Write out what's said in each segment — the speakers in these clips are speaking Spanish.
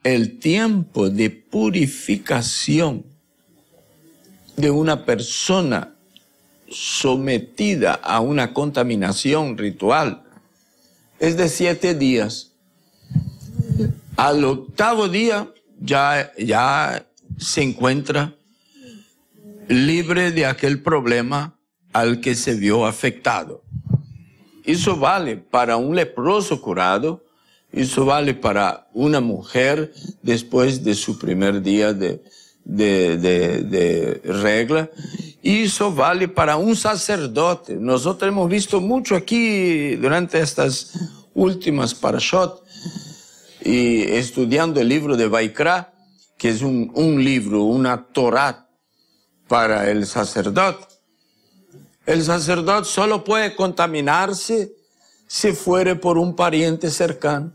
el tiempo de purificación de una persona sometida a una contaminación ritual es de 7 días. Al 8º día ya se encuentra libre de aquel problema al que se vio afectado. Eso vale para un leproso curado, eso vale para una mujer después de su primer día de regla, y eso vale para un sacerdote. Nosotros hemos visto mucho aquí durante estas últimas parashot, y estudiando el libro de Vaikra, que es un libro, una Torá para el sacerdote. El sacerdote solo puede contaminarse si fuere por un pariente cercano.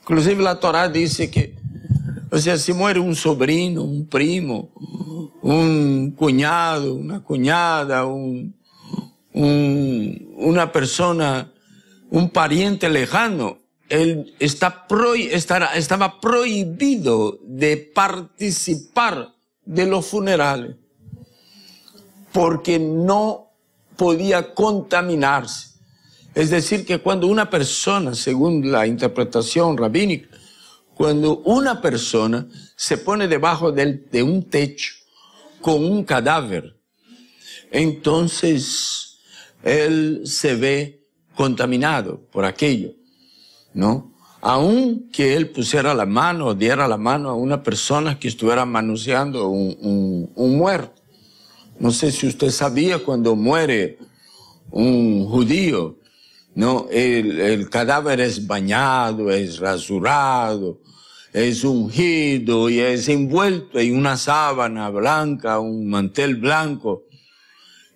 Inclusive la Torá dice que, o sea, si muere un sobrino, un primo, un cuñado, una cuñada, una persona, un pariente lejano, él estaba prohibido de participar de los funerales porque no podía contaminarse. Es decir, que cuando una persona, según la interpretación rabínica, cuando una persona se pone debajo de un techo con un cadáver, entonces él se ve contaminado por aquello, ¿no? Aunque él pusiera la mano o diera la mano a una persona que estuviera manoseando un muerto. No sé si usted sabía, cuando muere un judío, ¿no? El cadáver es bañado, es rasurado, es ungido y es envuelto en una sábana blanca, un mantel blanco.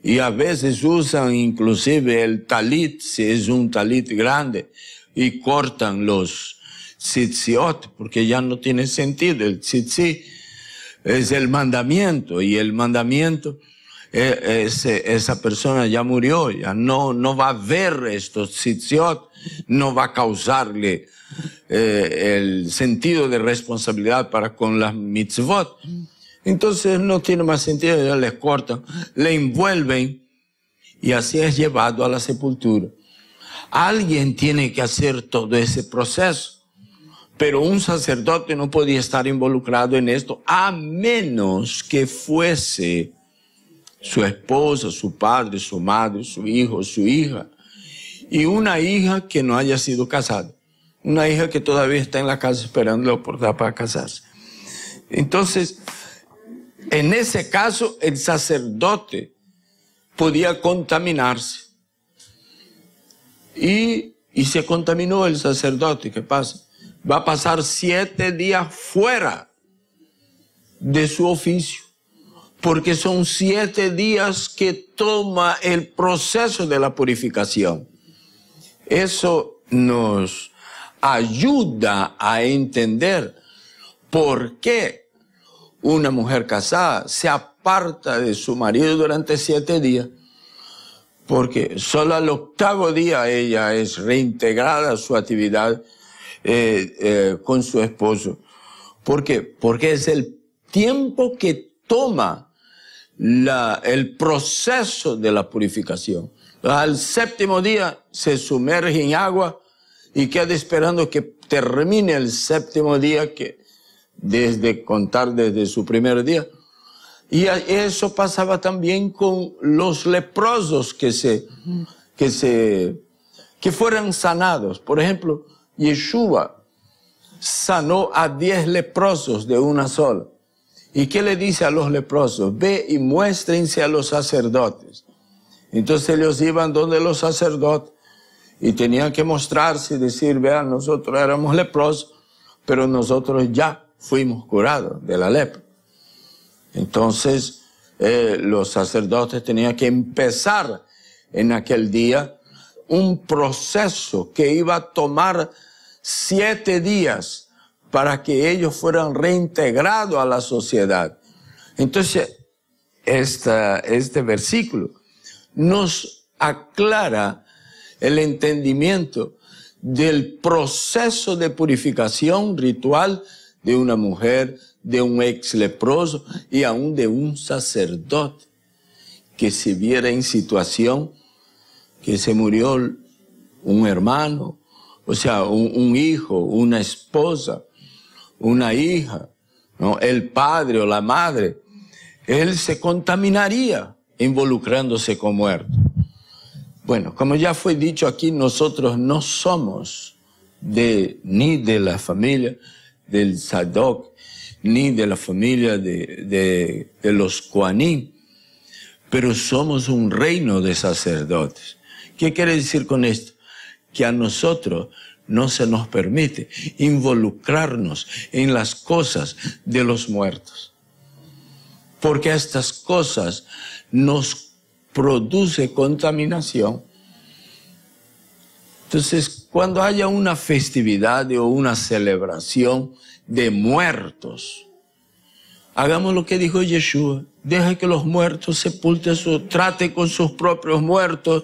Y a veces usan inclusive el talit, si es un talit grande, y cortan los tzitziot, porque ya no tiene sentido. El tzitzi es el mandamiento, y el mandamiento, esa persona ya murió, ya no va a ver estos tzitziot, no va a causarle el sentido de responsabilidad para con las mitzvot. Entonces no tiene más sentido, ya les cortan, le envuelven, y así es llevado a la sepultura. Alguien tiene que hacer todo ese proceso, pero un sacerdote no podía estar involucrado en esto, a menos que fuese su esposa, su padre, su madre, su hijo, su hija, y una hija que no haya sido casada, una hija que todavía está en la casa esperando la oportunidad para casarse. Entonces, en ese caso, el sacerdote podía contaminarse. Y se contaminó el sacerdote. ¿Qué pasa? Va a pasar 7 días fuera de su oficio, porque son 7 días que toma el proceso de la purificación. Eso nos ayuda a entender por qué una mujer casada se aparta de su marido durante 7 días. Porque solo al 8º día ella es reintegrada a su actividad con su esposo. ¿Por qué? Porque es el tiempo que toma el proceso de la purificación. Al 7º día se sumerge en agua y queda esperando que termine el 7º día, que contar desde su primer día. Y eso pasaba también con los leprosos que fueran sanados. Por ejemplo, Yeshua sanó a 10 leprosos de una sola. ¿Y qué le dice a los leprosos? Ve y muéstrense a los sacerdotes. Entonces ellos iban donde los sacerdotes y tenían que mostrarse y decir, vean, nosotros éramos leprosos, pero nosotros ya fuimos curados de la lepra. Entonces, los sacerdotes tenían que empezar en aquel día un proceso que iba a tomar 7 días para que ellos fueran reintegrados a la sociedad. Entonces, este versículo nos aclara el entendimiento del proceso de purificación ritual de una mujer, de un ex leproso y aún de un sacerdote que se viera en situación que se murió un hermano, o sea, un hijo, una esposa, una hija, ¿no? El padre o la madre, él se contaminaría involucrándose con muertos. Bueno, como ya fue dicho aquí, nosotros no somos ni de la familia del Sadoc, ni de la familia de los Kohanim, pero somos un reino de sacerdotes. ¿Qué quiere decir con esto? Que a nosotros no se nos permite involucrarnos en las cosas de los muertos, porque estas cosas nos produce contaminación. Entonces, cuando haya una festividad o una celebración de muertos, hagamos lo que dijo Yeshua: deja que los muertos sepulten trate con sus propios muertos,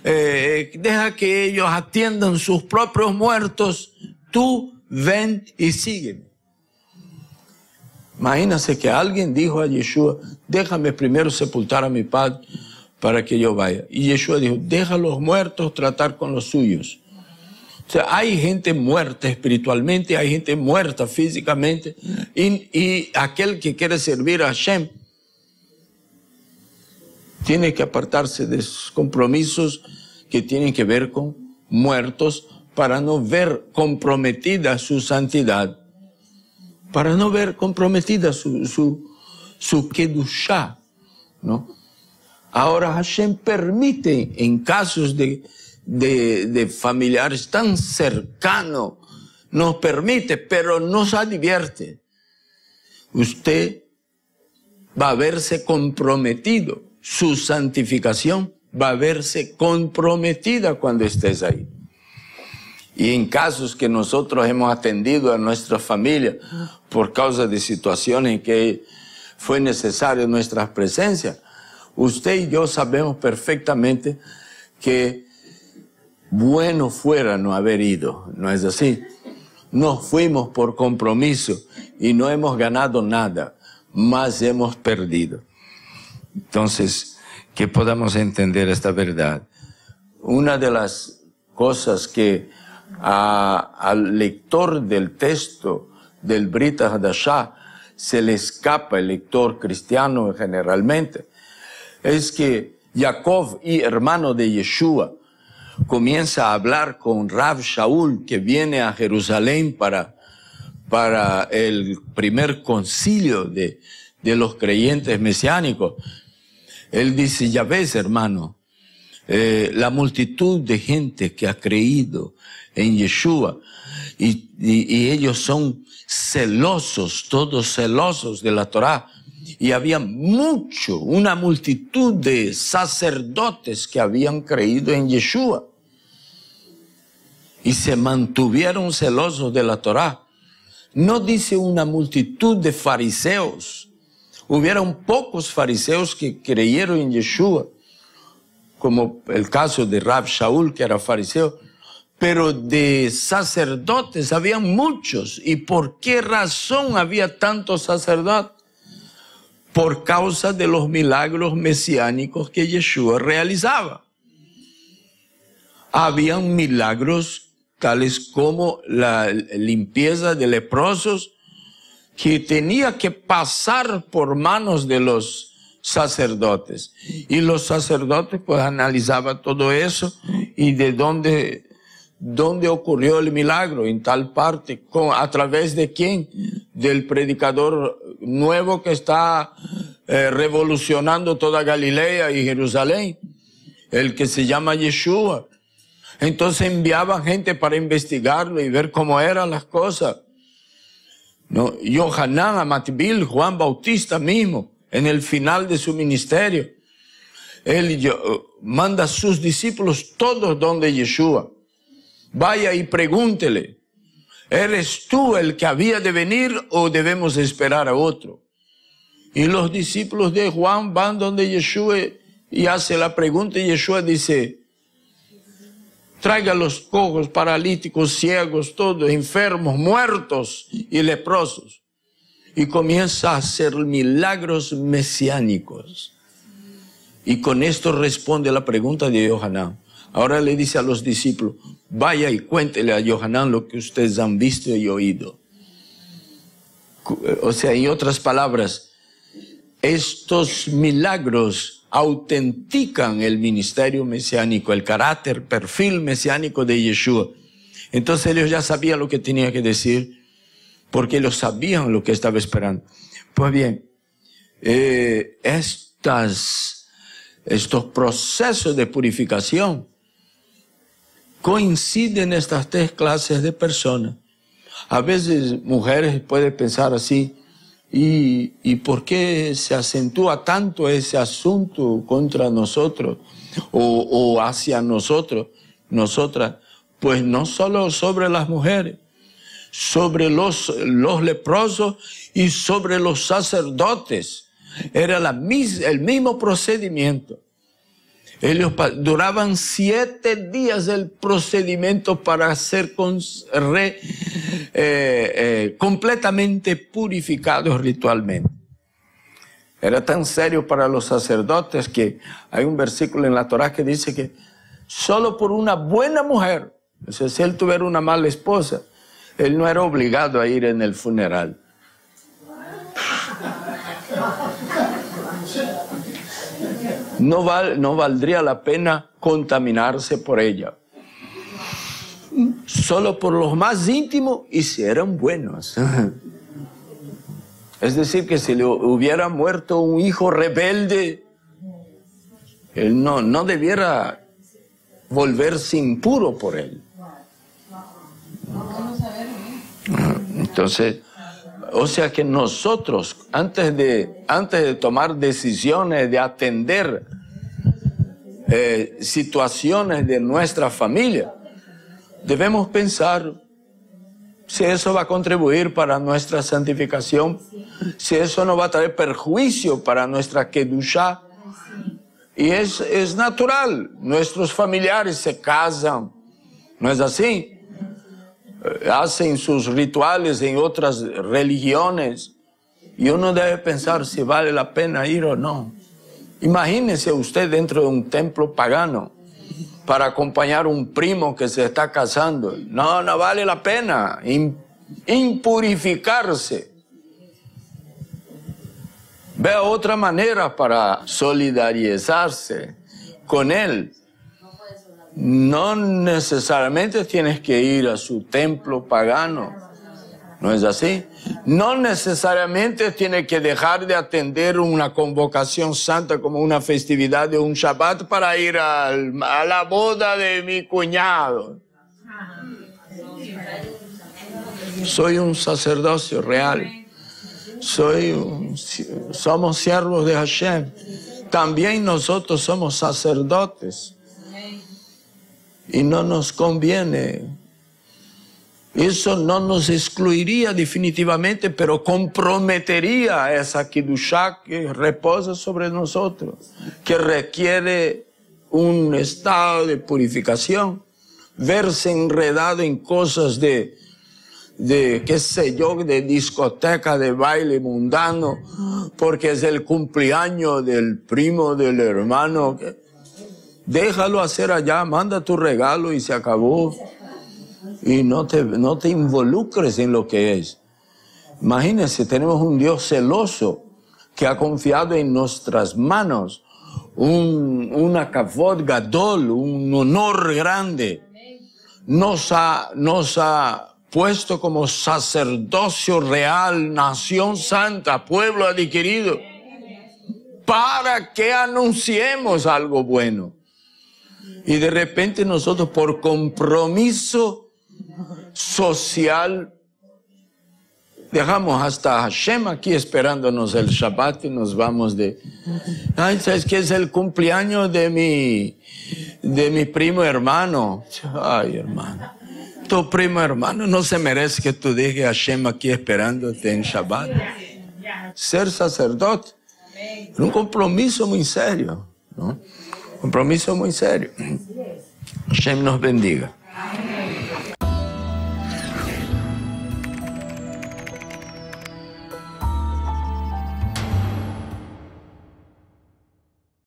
deja que ellos atiendan sus propios muertos, tú ven y sígueme. Imagínense que alguien dijo a Yeshua: déjame primero sepultar a mi padre para que yo vaya. Y Yeshua dijo: deja a los muertos tratar con los suyos. O sea, hay gente muerta espiritualmente, hay gente muerta físicamente, y aquel que quiere servir a Hashem tiene que apartarse de sus compromisos que tienen que ver con muertos para no ver comprometida su santidad, para no ver comprometida su kedushá, ¿no? Ahora Hashem permite en casos de familiares tan cercanos, nos permite, pero nos advierte: usted va a verse comprometido, su santificación va a verse comprometida cuando estés ahí. Y en casos que nosotros hemos atendido a nuestra familia por causa de situaciones en que fue necesaria nuestra presencia, usted y yo sabemos perfectamente que bueno fuera no haber ido, ¿no es así? Nos fuimos por compromiso y no hemos ganado nada, más hemos perdido. Entonces, que podamos entender esta verdad. Una de las cosas que al lector del texto del Brit Hadashah se le escapa, el lector cristiano generalmente, es que Jacob, y hermano de Yeshua, comienza a hablar con Rav Shaul, que viene a Jerusalén para el primer concilio de los creyentes mesiánicos. Él dice: ya ves, hermano, la multitud de gente que ha creído en Yeshua, y ellos son celosos, todos celosos de la Torá. Y había una multitud de sacerdotes que habían creído en Yeshua y se mantuvieron celosos de la Torá. No dice una multitud de fariseos. Hubieron pocos fariseos que creyeron en Yeshua, como el caso de Rav Shaul, que era fariseo, pero de sacerdotes había muchos. ¿Y por qué razón había tantos sacerdotes? Por causa de los milagros mesiánicos que Yeshua realizaba. Habían milagros tales como la limpieza de leprosos, que tenía que pasar por manos de los sacerdotes. Y los sacerdotes pues analizaban todo eso y de dónde ocurrió el milagro, en tal parte, a través de quién, del predicador nuevo que está revolucionando toda Galilea y Jerusalén, el que se llama Yeshua. Entonces enviaban gente para investigarlo y ver cómo eran las cosas, ¿no? Yohanan, Amatbil, Juan Bautista mismo, en el final de su ministerio, él manda a sus discípulos todos donde Yeshua. Vaya y pregúntele: ¿eres tú el que había de venir o debemos esperar a otro? Y los discípulos de Juan van donde Yeshua y hace la pregunta, y Yeshua dice: traiga a los cojos, paralíticos, ciegos, todos, enfermos, muertos y leprosos. Y comienza a hacer milagros mesiánicos. Y con esto responde la pregunta de Yohanan. Ahora le dice a los discípulos, vaya y cuéntele a Yohanan lo que ustedes han visto y oído. O sea, en otras palabras, estos milagros autentican el ministerio mesiánico, el carácter, perfil mesiánico de Yeshua. Entonces ellos ya sabían lo que tenía que decir, porque ellos sabían lo que estaba esperando. Pues bien, estos procesos de purificación coinciden en estas tres clases de personas. A veces mujeres pueden pensar así, ¿y por qué se acentúa tanto ese asunto contra nosotros o hacia nosotros, nosotras? Pues no solo sobre las mujeres, sobre los leprosos y sobre los sacerdotes. Era el mismo procedimiento. Ellos duraban 7 días el procedimiento para ser completamente purificados ritualmente. Era tan serio para los sacerdotes que hay un versículo en la Torá que dice que solo por una buena mujer, o sea, si él tuviera una mala esposa, él no era obligado a ir en el funeral. No valdría la pena contaminarse por ella. Solo por los más íntimos y si eran buenos. Es decir, que si le hubiera muerto un hijo rebelde, él no debiera volverse impuro por él. Entonces, o sea que nosotros, antes de tomar decisiones, de atender situaciones de nuestra familia, debemos pensar si eso va a contribuir para nuestra santificación, si eso no va a traer perjuicio para nuestra Kedushá. Y es natural, nuestros familiares se casan, ¿no es así? Hacen sus rituales en otras religiones y uno debe pensar si vale la pena ir o no. Imagínese usted dentro de un templo pagano para acompañar a un primo que se está casando. No vale la pena impurificarse. Vea otra manera para solidarizarse con él. No necesariamente tienes que ir a su templo pagano, ¿no es así? No necesariamente tienes que dejar de atender una convocación santa como una festividad de un Shabbat para ir a la boda de mi cuñado. Soy un sacerdocio real, somos siervos de Hashem, también nosotros somos sacerdotes. Y no nos conviene. Eso no nos excluiría definitivamente, pero comprometería a esa Kedushá que reposa sobre nosotros, que requiere un estado de purificación. Verse enredado en cosas de qué sé yo, de discoteca, de baile mundano, porque es el cumpleaños del primo, del hermano. Déjalo hacer allá, manda tu regalo y se acabó. Y no te involucres en lo que es. Imagínense, tenemos un Dios celoso que ha confiado en nuestras manos una kavod gadol, un honor grande. Nos ha puesto como sacerdocio real, nación santa, pueblo adquirido, para que anunciemos algo bueno. Y de repente nosotros por compromiso social dejamos hasta Hashem aquí esperándonos el Shabbat y nos vamos ay, ¿sabes qué? Es el cumpleaños de mi primo hermano. Ay, hermano, tu primo hermano no se merece que tú dejes a Hashem aquí esperándote en Shabbat. Ser sacerdote es un compromiso muy serio, ¿no? Compromiso muy serio. Hashem nos bendiga.